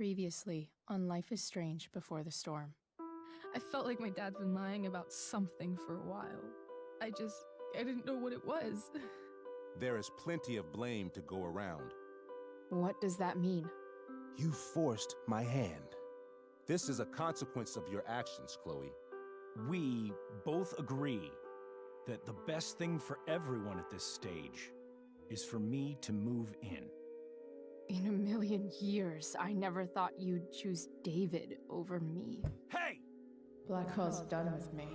Previously on Life is Strange Before the Storm. I felt like my dad's been lying about something for a while. I didn't know what it was. There is plenty of blame to go around. What does that mean? You forced my hand. This is a consequence of your actions, Chloe. We both agree that the best thing for everyone at this stage is for me to move in. In a million years, I never thought you'd choose David over me. Hey! Blackwell's done with me.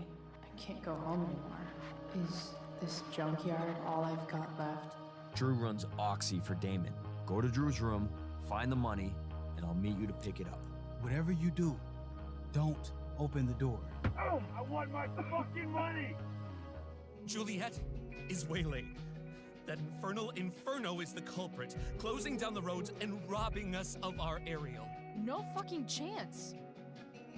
I can't go home anymore. Is this junkyard all I've got left? Drew runs Oxy for Damon. Go to Drew's room, find the money, and I'll meet you to pick it up. Whatever you do, don't open the door. Oh, I want my fucking money! Juliet is waylaid. That infernal Inferno is the culprit, closing down the roads and robbing us of our aerial. No fucking chance.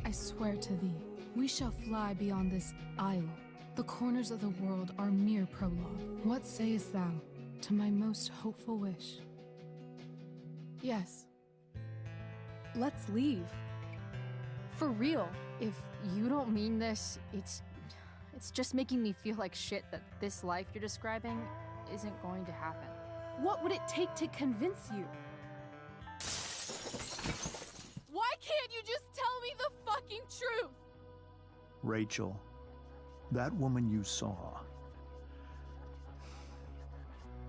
I swear to thee, we shall fly beyond this isle. The corners of the world are mere prologue. What sayest thou to my most hopeful wish? Yes. Let's leave. For real. If you don't mean this, it's just making me feel like shit that this life you're describing isn't going to happen. What would it take to convince you? Why can't you just tell me the fucking truth? Rachel, that woman you saw,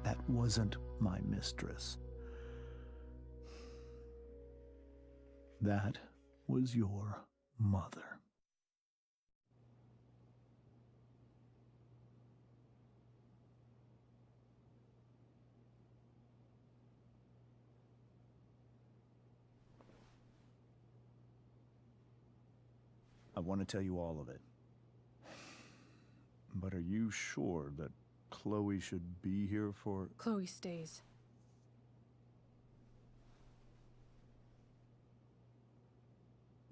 that wasn't my mistress. That was your mother. I want to tell you all of it. But are you sure that Chloe should be here for... Chloe stays.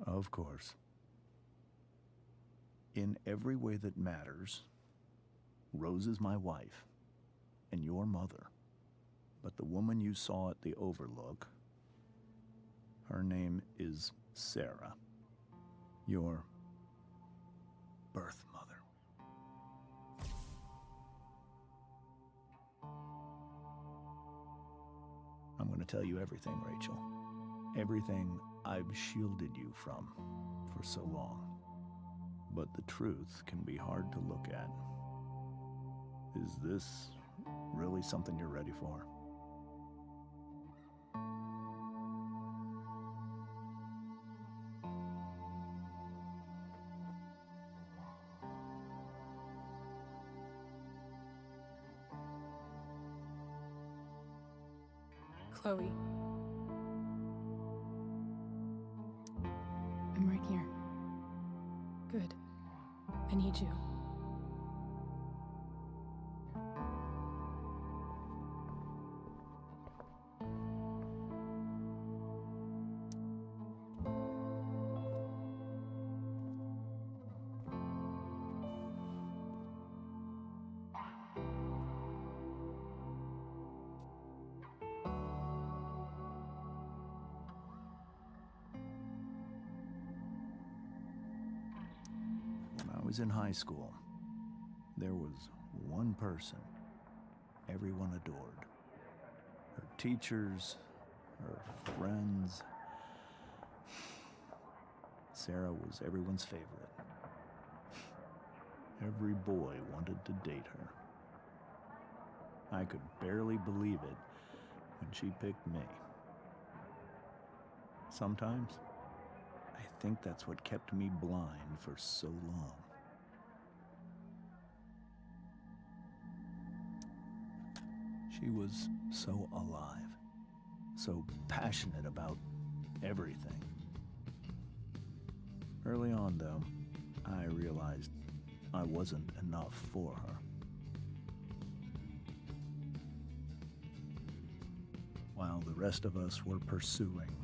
Of course. In every way that matters, Rose is my wife and your mother. But the woman you saw at the Overlook, her name is Sarah. Your birth mother. I'm going to tell you everything, Rachel. Everything I've shielded you from for so long. But the truth can be hard to look at. Is this really something you're ready for? Chloe. I'm right here. Good. I need you. When I was in high school, there was one person everyone adored. Her teachers, her friends. Sarah was everyone's favorite. Every boy wanted to date her. I could barely believe it when she picked me. Sometimes, I think that's what kept me blind for so long. She was so alive, so passionate about everything. Early on, though, I realized I wasn't enough for her. While the rest of us were pursuing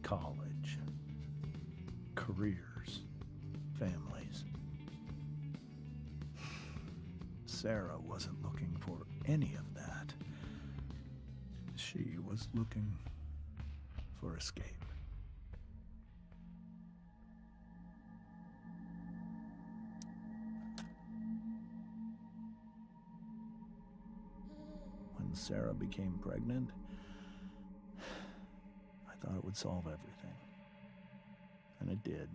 college, careers, families, Sarah wasn't looking for any of that. She was looking for escape. when Sarah became pregnant, I thought it would solve everything. And it did.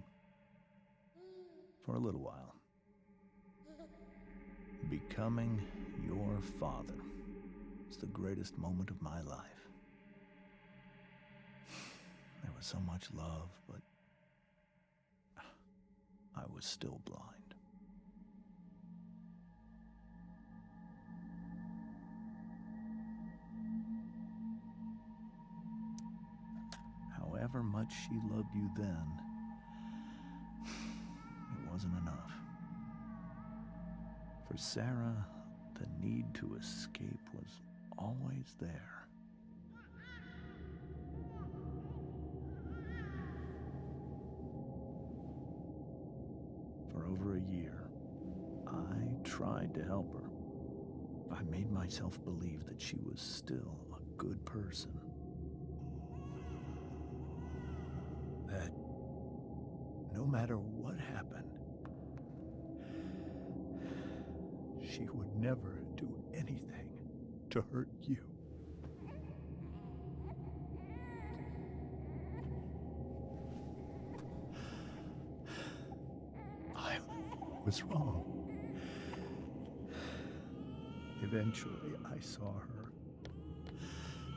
For a little while. Becoming your father was the greatest moment of my life. There was so much love, but I was still blind. However much she loved you then, it wasn't enough. For Sarah, the need to escape was always there. For over a year, I tried to help her. I made myself believe that she was still a good person. That no matter what happened, she would never do anything to hurt you. I was wrong. Eventually, I saw her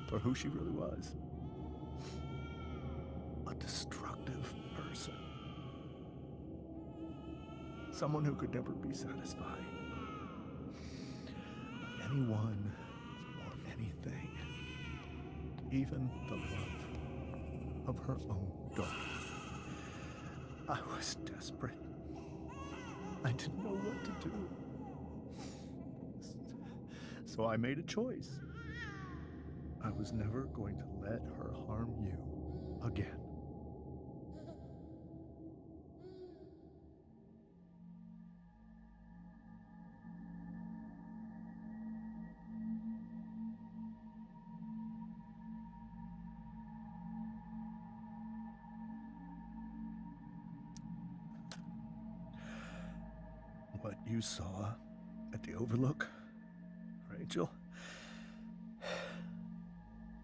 for who she really was. A destructive person. Someone who could never be satisfied. Anyone or anything. Even the love of her own daughter. I was desperate. I didn't know what to do. So I made a choice. I was never going to let her harm you again. What you saw at the Overlook, Rachel,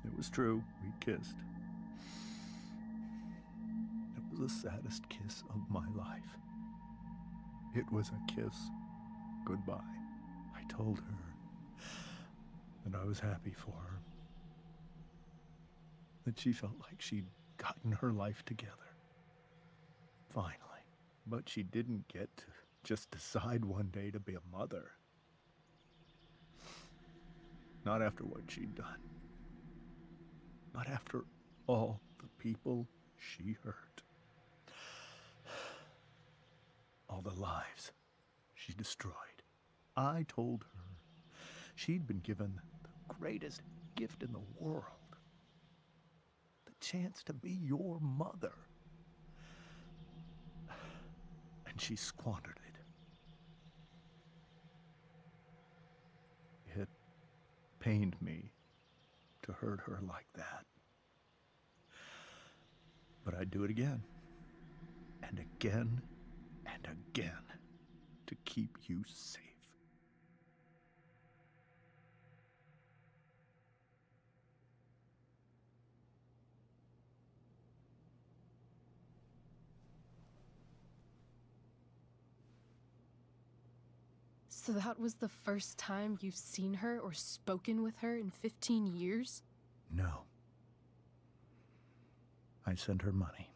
it was true. We kissed. It was the saddest kiss of my life. It was a kiss goodbye. I told her that I was happy for her. That she felt like she'd gotten her life together. Finally. But she didn't get to just decide one day to be a mother. Not after what she'd done. Not after all the people she hurt. All the lives she destroyed. I told her she'd been given the greatest gift in the world. The chance to be your mother. And she squandered it. It pained me to hurt her like that. But I'd do it again. And again and again to keep you safe. So that was the first time you've seen her or spoken with her in 15 years? No. I sent her money.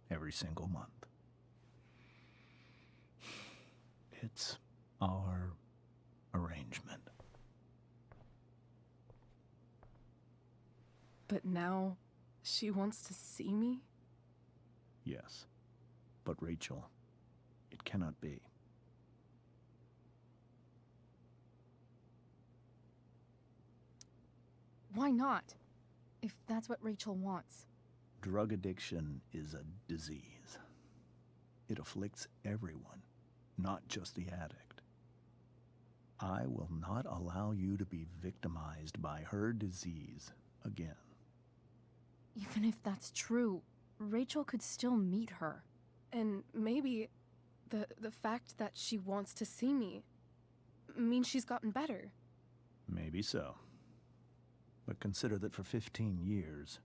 Every single month. It's our arrangement. But now, she wants to see me? Yes. But Rachel, it cannot be. Why not? If that's what Rachel wants. Drug addiction is a disease. It afflicts everyone, not just the addict. I will not allow you to be victimized by her disease again. Even if that's true, Rachel could still meet her. And maybe the fact that she wants to see me means she's gotten better. Maybe so. But consider that for 15 years,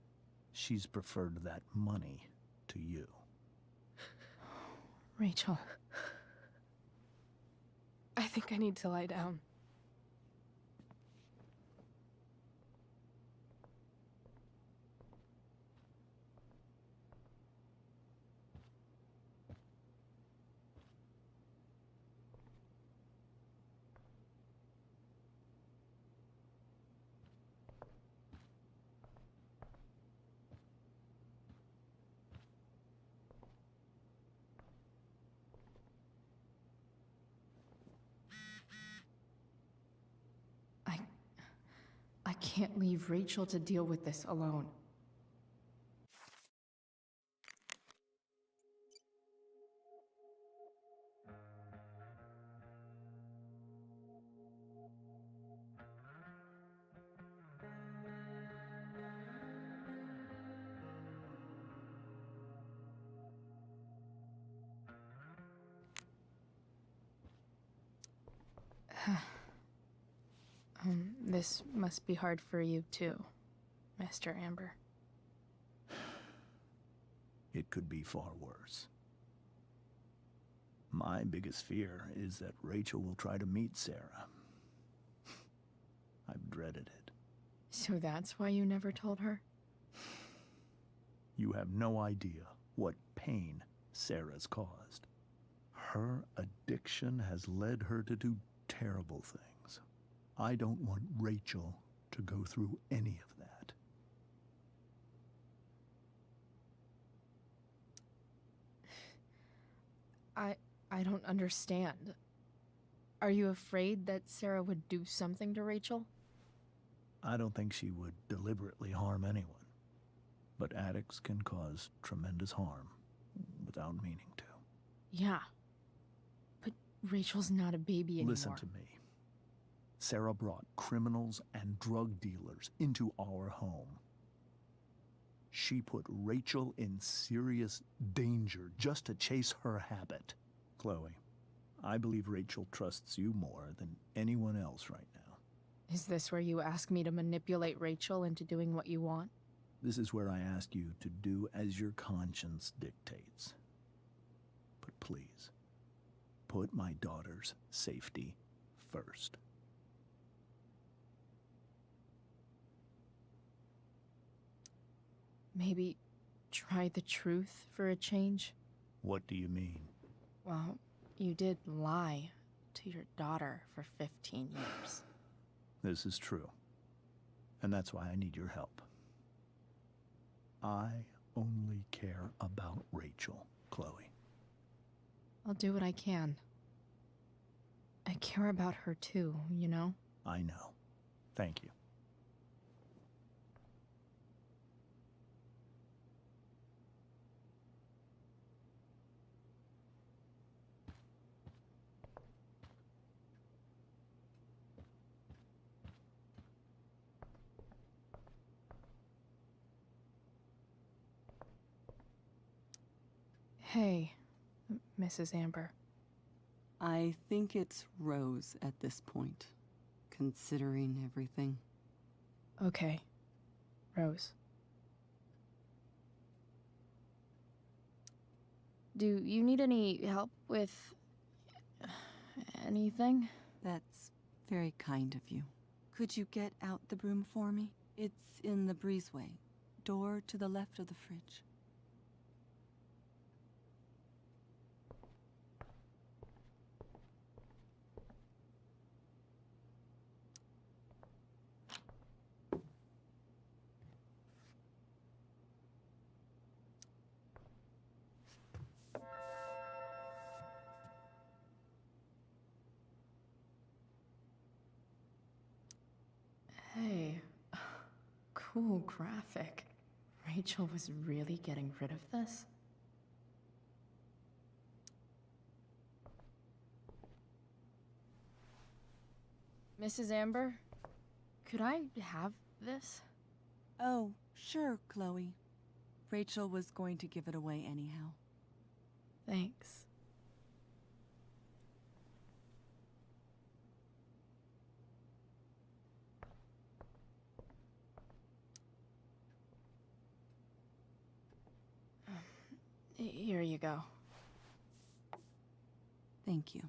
she's preferred that money to you. Rachel. I think I need to lie down. I can't leave Rachel to deal with this alone. This must be hard for you too, Mr. Amber. It could be far worse. My biggest fear is that Rachel will try to meet Sarah. I've dreaded it. So that's why you never told her? You have no idea what pain Sarah's caused. Her addiction has led her to do terrible things. I don't want Rachel to go through any of that. I don't understand. Are you afraid that Sarah would do something to Rachel? I don't think she would deliberately harm anyone. But addicts can cause tremendous harm without meaning to. Yeah. But Rachel's not a baby anymore. Listen to me. Sarah brought criminals and drug dealers into our home. She put Rachel in serious danger just to chase her habit. Chloe, I believe Rachel trusts you more than anyone else right now. Is this where you ask me to manipulate Rachel into doing what you want? This is where I ask you to do as your conscience dictates. But please, put my daughter's safety first. Maybe try the truth for a change? What do you mean? Well, you did lie to your daughter for 15 years. This is true. And that's why I need your help. I only care about Rachel, Chloe. I'll do what I can. I care about her too, you know? I know. Thank you. Hey, Mrs. Amber. I think it's Rose at this point, considering everything. Okay, Rose. Do you need any help with anything? That's very kind of you. Could you get out the broom for me? It's in the breezeway, door to the left of the fridge. Hey, cool graphic. Rachel was really getting rid of this? Mrs. Amber, could I have this? Oh, sure, Chloe. Rachel was going to give it away anyhow. Thanks. Here you go. Thank you.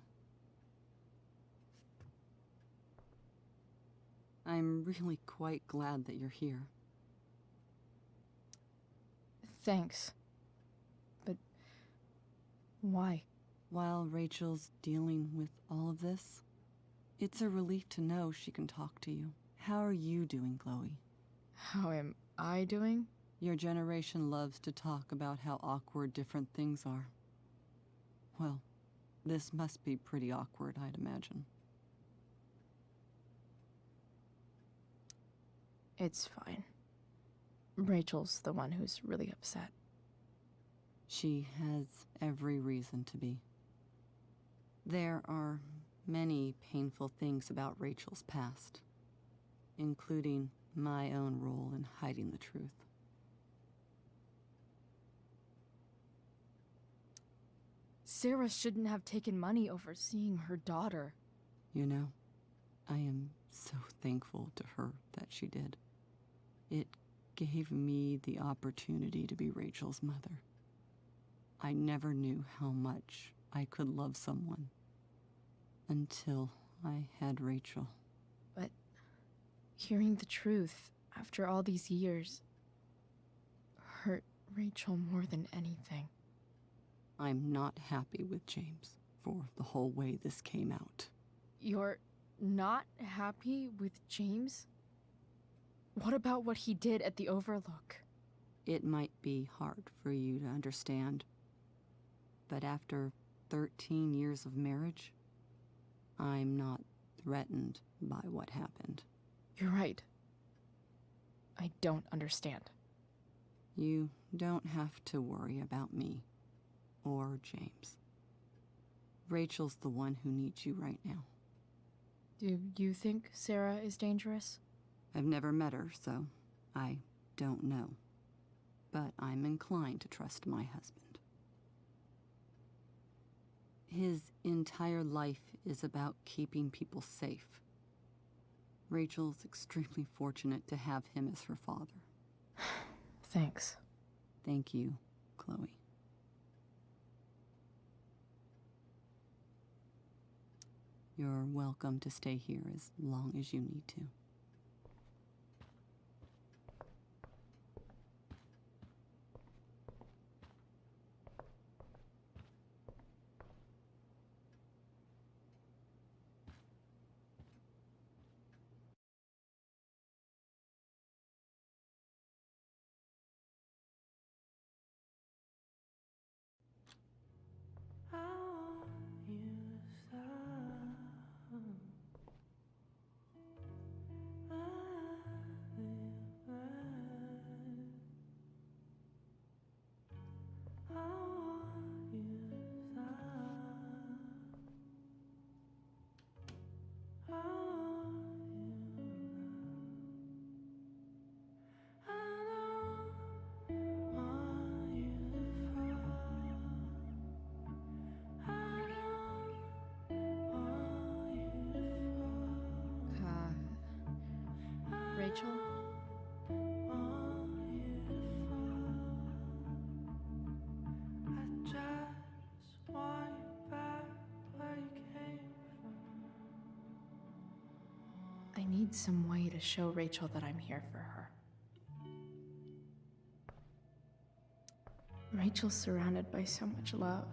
I'm really quite glad that you're here. Thanks. But why? While Rachel's dealing with all of this, it's a relief to know she can talk to you. How are you doing, Chloe? How am I doing? Your generation loves to talk about how awkward different things are. Well, this must be pretty awkward, I'd imagine. It's fine. Rachel's the one who's really upset. She has every reason to be. There are many painful things about Rachel's past, including my own role in hiding the truth. Sarah shouldn't have taken money over seeing her daughter. You know, I am so thankful to her that she did. It gave me the opportunity to be Rachel's mother. I never knew how much I could love someone until I had Rachel. But hearing the truth after all these years hurt Rachel more than anything. I'm not happy with James for the whole way this came out. You're not happy with James? What about what he did at the Overlook? It might be hard for you to understand, but after 13 years of marriage, I'm not threatened by what happened. You're right. I don't understand. You don't have to worry about me or James. Rachel's the one who needs you right now. Do you think Sarah is dangerous? I've never met her, so I don't know. But I'm inclined to trust my husband. His entire life is about keeping people safe. Rachel's extremely fortunate to have him as her father. Thanks. Thank you, Chloe. You're welcome to stay here as long as you need to. Rachel? I need some way to show Rachel that I'm here for her. Rachel's surrounded by so much love,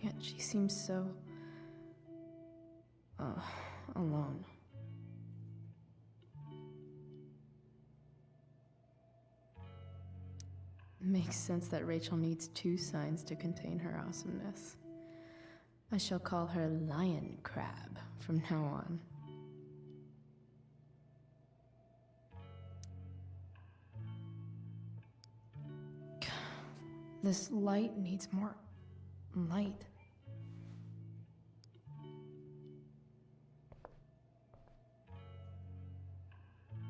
yet she seems so... alone. Makes sense that Rachel needs 2 signs to contain her awesomeness. I shall call her Lion Crab from now on. This light needs more light.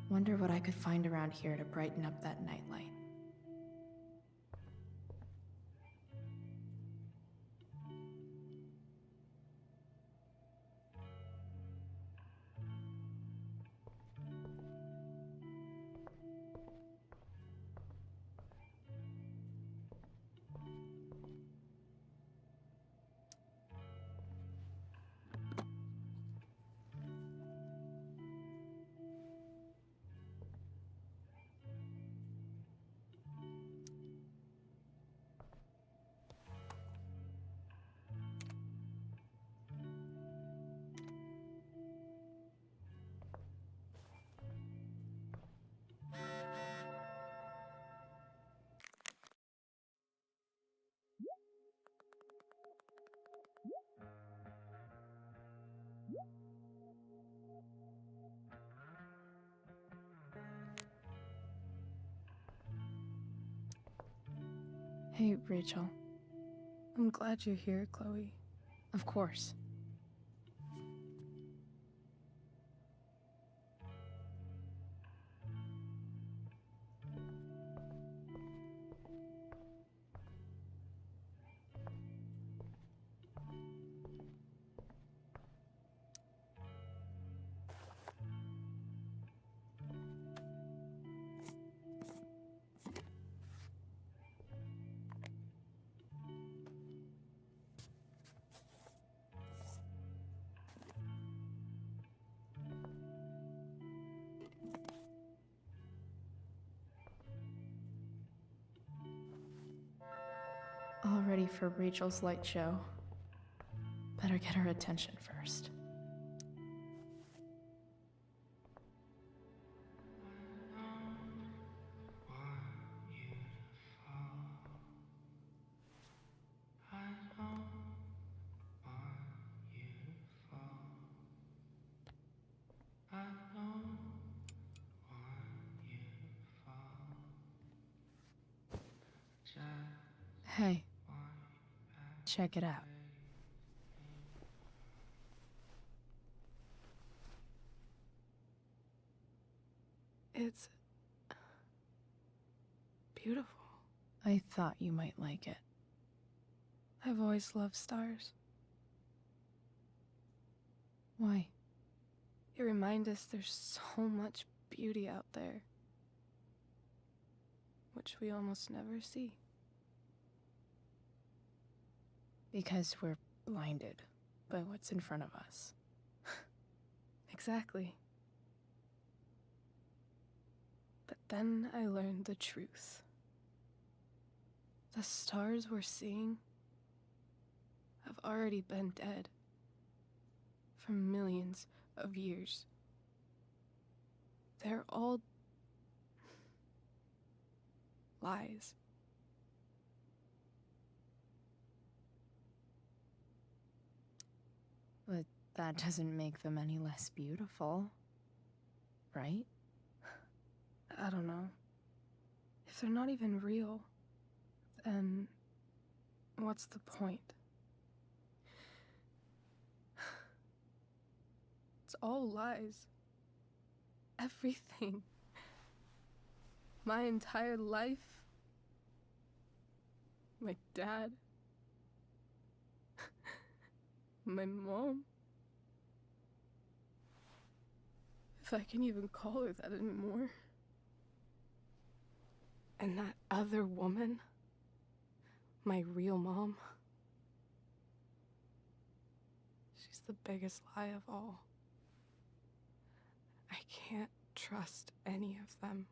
Wonder what I could find around here to brighten up that nightlight. Hey, Rachel. I'm glad you're here, Chloe. Of course. All ready for Rachel's light show. Better get her attention first. Hey, check it out. It's beautiful. I thought you might like it. I've always loved stars. Why? They remind us there's so much beauty out there, which we almost never see. Because we're blinded by what's in front of us. Exactly. But then I learned the truth. The stars we're seeing have already been dead for millions of years. They're all lies. But that doesn't make them any less beautiful, right? I don't know. If they're not even real, then what's the point? It's all lies. Everything. My entire life. My dad. My mom. If I can even call her that anymore. And that other woman. My real mom. She's the biggest lie of all. I can't trust any of them.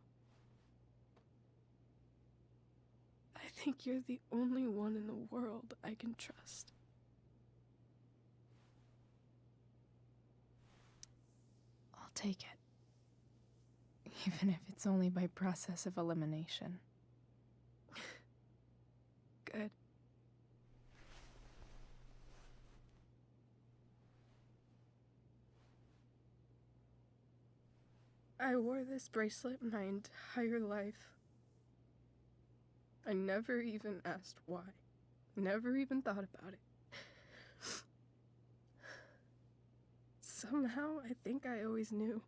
I think you're the only one in the world I can trust. I'll take it. Even if it's only by process of elimination. Good. I wore this bracelet my entire life. I never even asked why. Never even thought about it. Somehow, I think I always knew.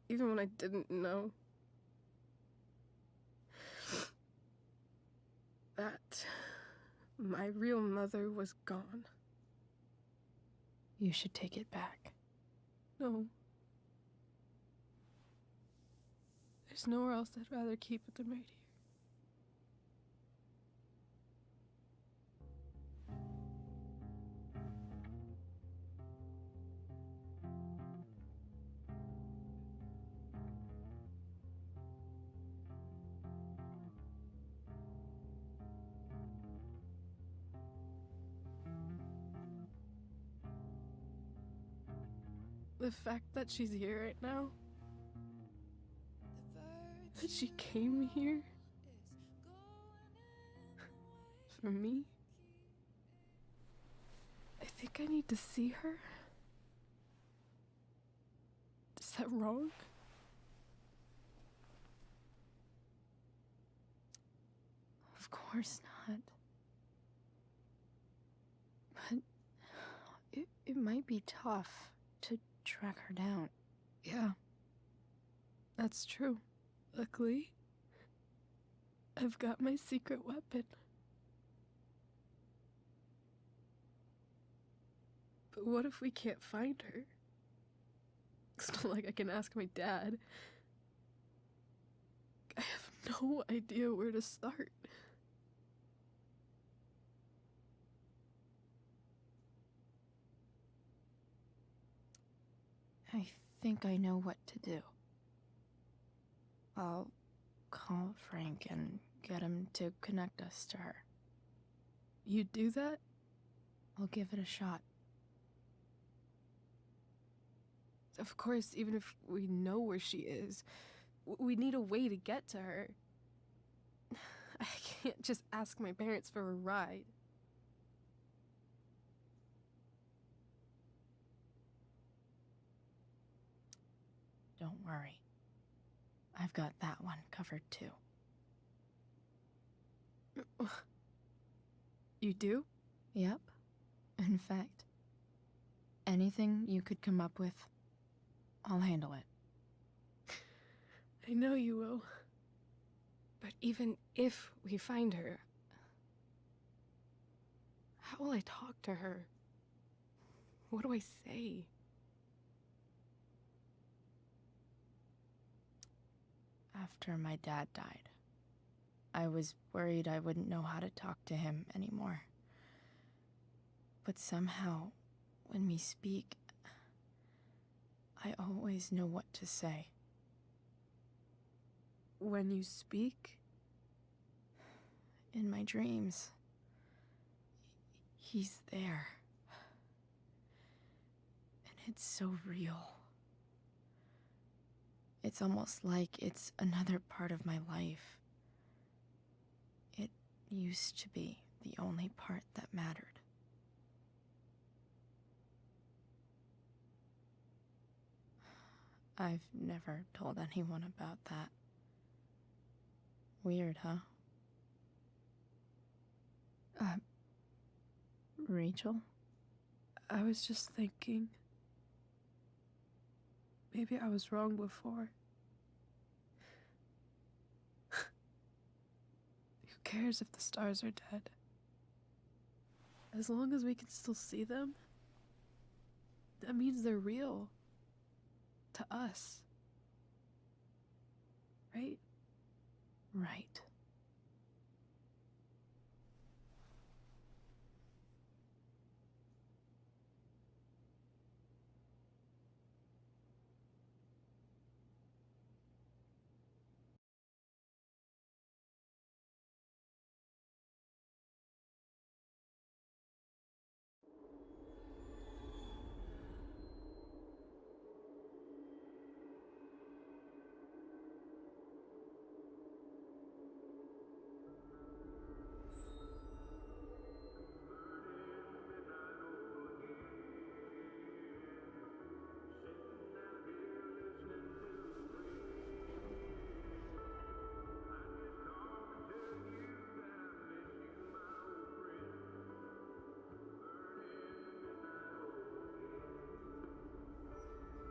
Even when I didn't know. That my real mother was gone. You should take it back. No. There's nowhere else I'd rather keep it than right here. The fact that she's here right now, that she came here for me, I think I need to see her. Is that wrong? Of course not. But it might be tough to track her down. Yeah, that's true. Luckily, I've got my secret weapon. But what if we can't find her? It's not like I can ask my dad. I have no idea where to start. I think I know what to do. I'll call Frank and get him to connect us to her. You'd do that? I'll give it a shot. Of course, even if we know where she is, we need a way to get to her. I can't just ask my parents for a ride. Don't worry. I've got that one covered too. You do? Yep. In fact, anything you could come up with, I'll handle it. I know you will. But even if we find her, how will I talk to her? What do I say? After my dad died, I was worried I wouldn't know how to talk to him anymore. But somehow, when we speak, I always know what to say. When you speak? In my dreams, he's there. And it's so real. It's almost like it's another part of my life. It used to be the only part that mattered. I've never told anyone about that. Weird, huh? Rachel? I was just thinking. Maybe I was wrong before. Who cares if the stars are dead? As long as we can still see them, that means they're real. To us. Right? Right.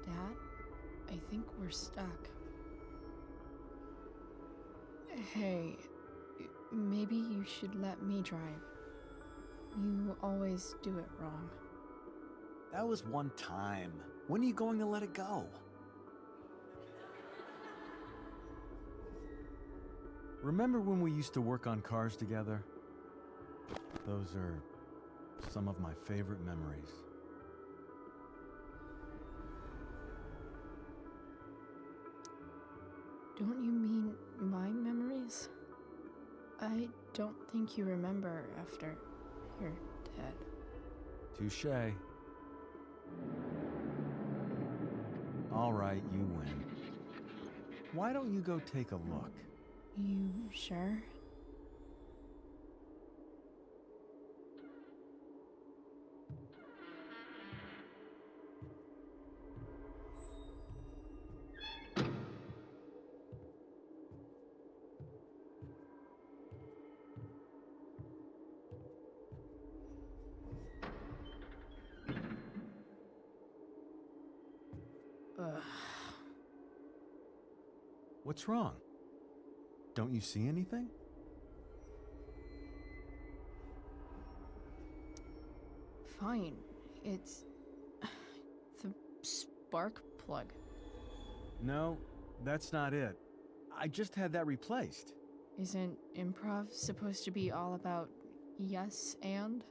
Dad, I think we're stuck. Hey, maybe you should let me drive. You always do it wrong. That was one time. When are you going to let it go? Remember when we used to work on cars together? Those are some of my favorite memories. Don't you mean my memories? I don't think you remember after you're dead. Touché. All right, you win. Why don't you go take a look? You sure? What's wrong? Don't you see anything? Fine. It's the spark plug. No, that's not it. I just had that replaced. Isn't improv supposed to be all about yes and?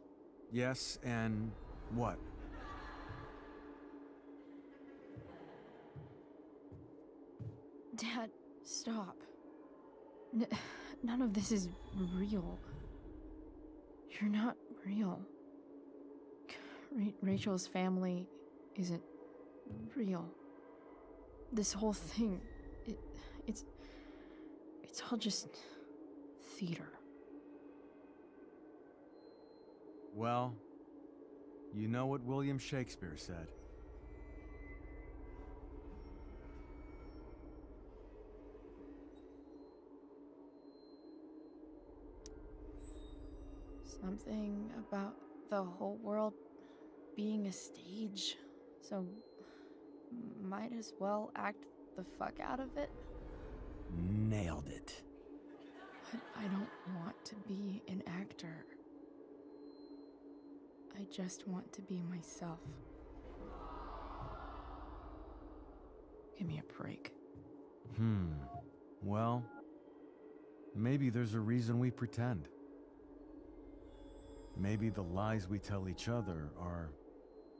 Yes, and what? Dad, stop. None of this is real. You're not real. Rachel's family isn't real. This whole thing, it's all just theater. Well, you know what William Shakespeare said. Something about the whole world being a stage, so might as well act the fuck out of it. Nailed it. But I don't want to be an actor. I just want to be myself. Give me a break. Well, maybe there's a reason we pretend. Maybe the lies we tell each other are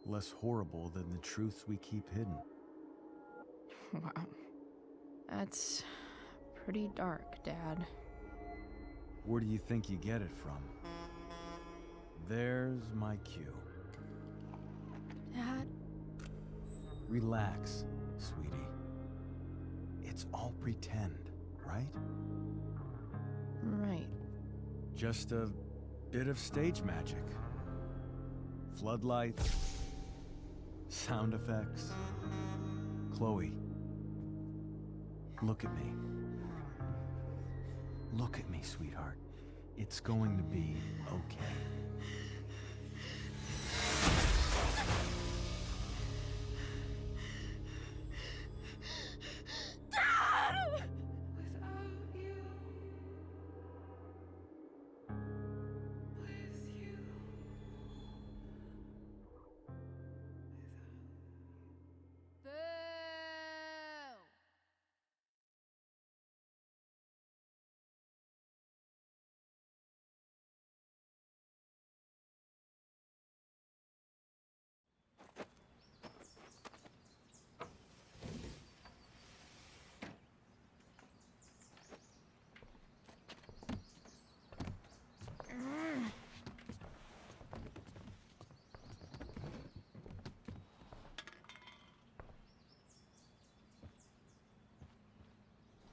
less horrible than the truths we keep hidden. Wow. That's pretty dark, Dad. Where do you think you get it from? There's my cue. Dad? Relax, sweetie. It's all pretend, right? Right. Just a bit of stage magic. Floodlights, sound effects. Chloe, look at me. Look at me, sweetheart. It's going to be okay.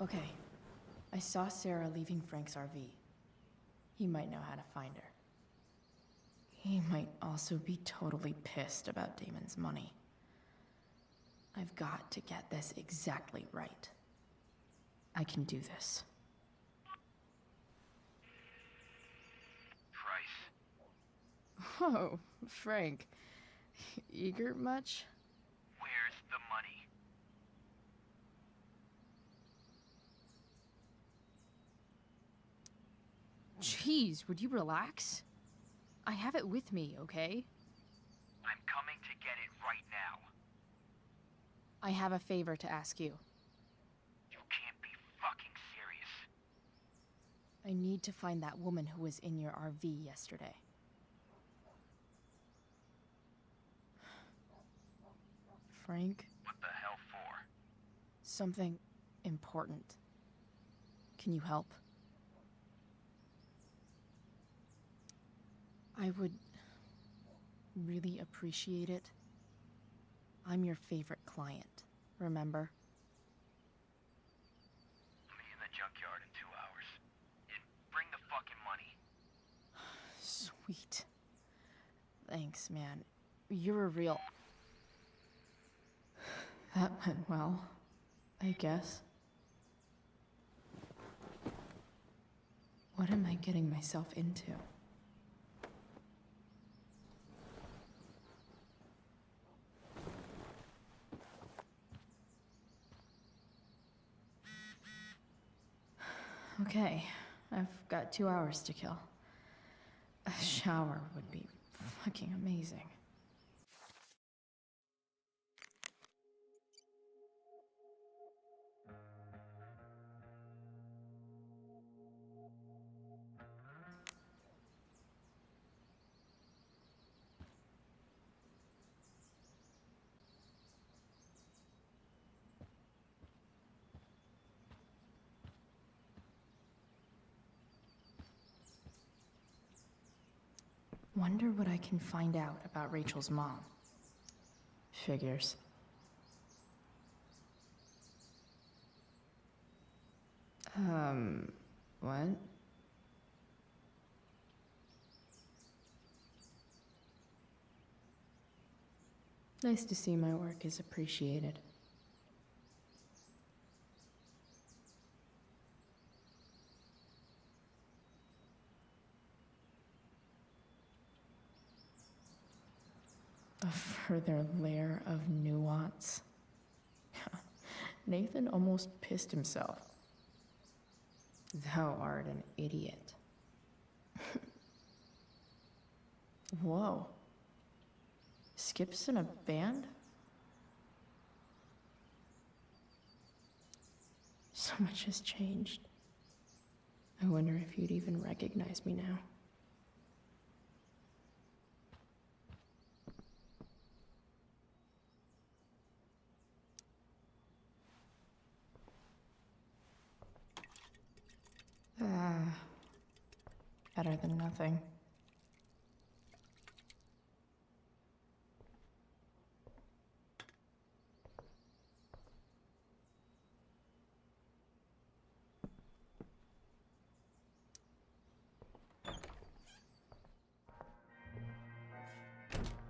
Okay. I saw Sarah leaving Frank's RV. He might know how to find her. He might also be totally pissed about Damon's money. I've got to get this exactly right. I can do this. Price. Whoa, Frank. Eager much? Where's the money? Jeez, would you relax? I have it with me, okay? I'm coming to get it right now. I have a favor to ask you. You can't be fucking serious. I need to find that woman who was in your RV yesterday. Frank? What the hell for? Something important. Can you help? I would really appreciate it. I'm your favorite client, remember? I'll be in the junkyard in 2 hours. And bring the fucking money. Sweet. Thanks, man. You're a real... That went well, I guess. What am I getting myself into? Okay, I've got 2 hours to kill. A shower would be fucking amazing. Wonder what I can find out about Rachel's mom. Figures. What? Nice to see my work is appreciated. A further layer of nuance. Nathan almost pissed himself. Thou art an idiot. Whoa. Skip's in a band? So much has changed. I wonder if you'd even recognize me now. Better than nothing.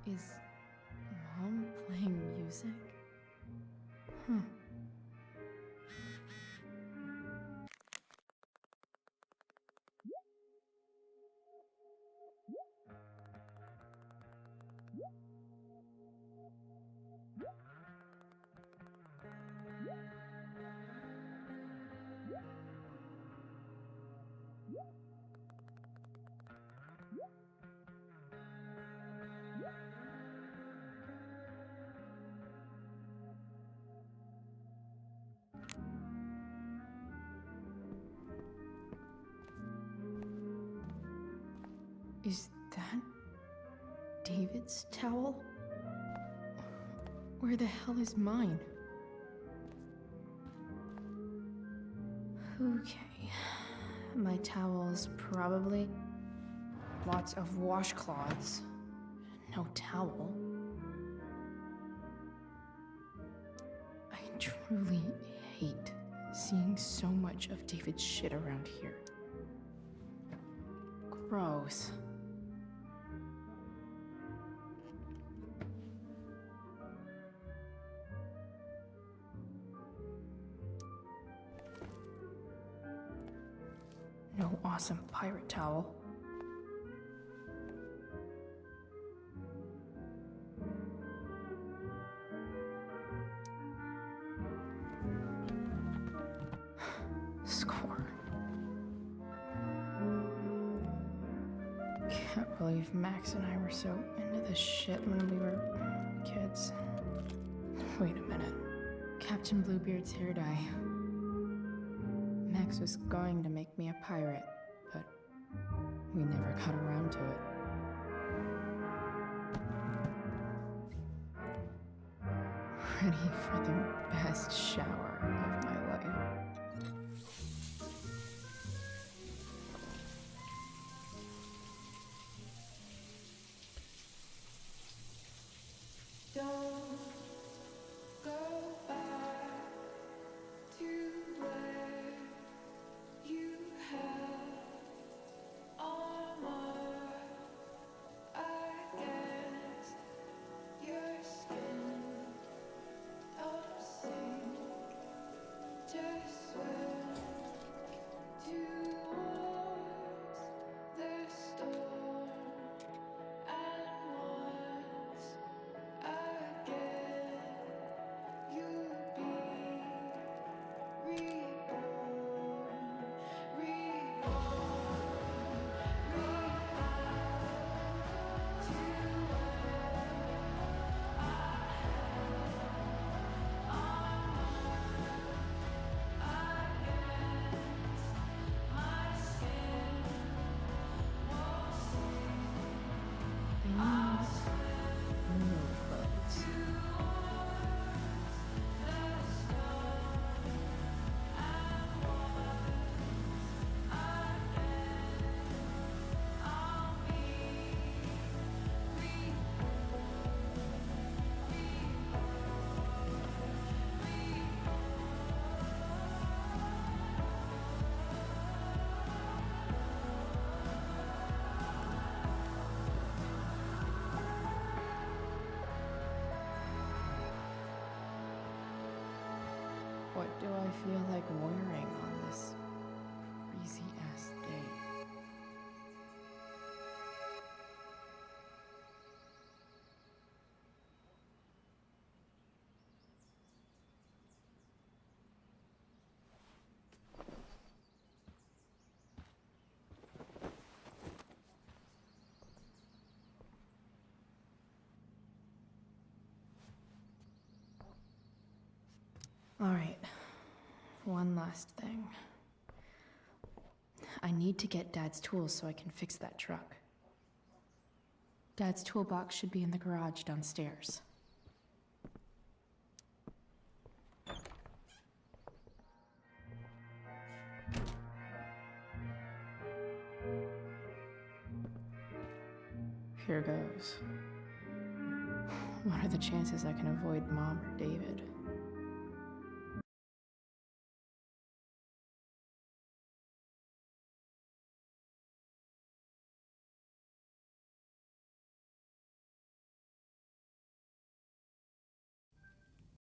Is Mom playing music? Huh. Is that David's towel? Where the hell is mine? Okay. My towels, probably. Lots of washcloths. No towel. I truly hate seeing so much of David's shit around here. Gross. No awesome pirate towel. Score. Can't believe Max and I were so into this shit when we were kids. Wait a minute. Captain Bluebeard's hair dye. Max was going to make me a pirate, but we never got around to it. Ready for the best shower of my life. Don't go back to where you have armor against your skin. Don't sing, just What do I feel like wearing on this crazy-ass day? All right, one last thing. I need to get Dad's tools so I can fix that truck. Dad's toolbox should be in the garage downstairs. Here goes. What are the chances I can avoid Mom or David?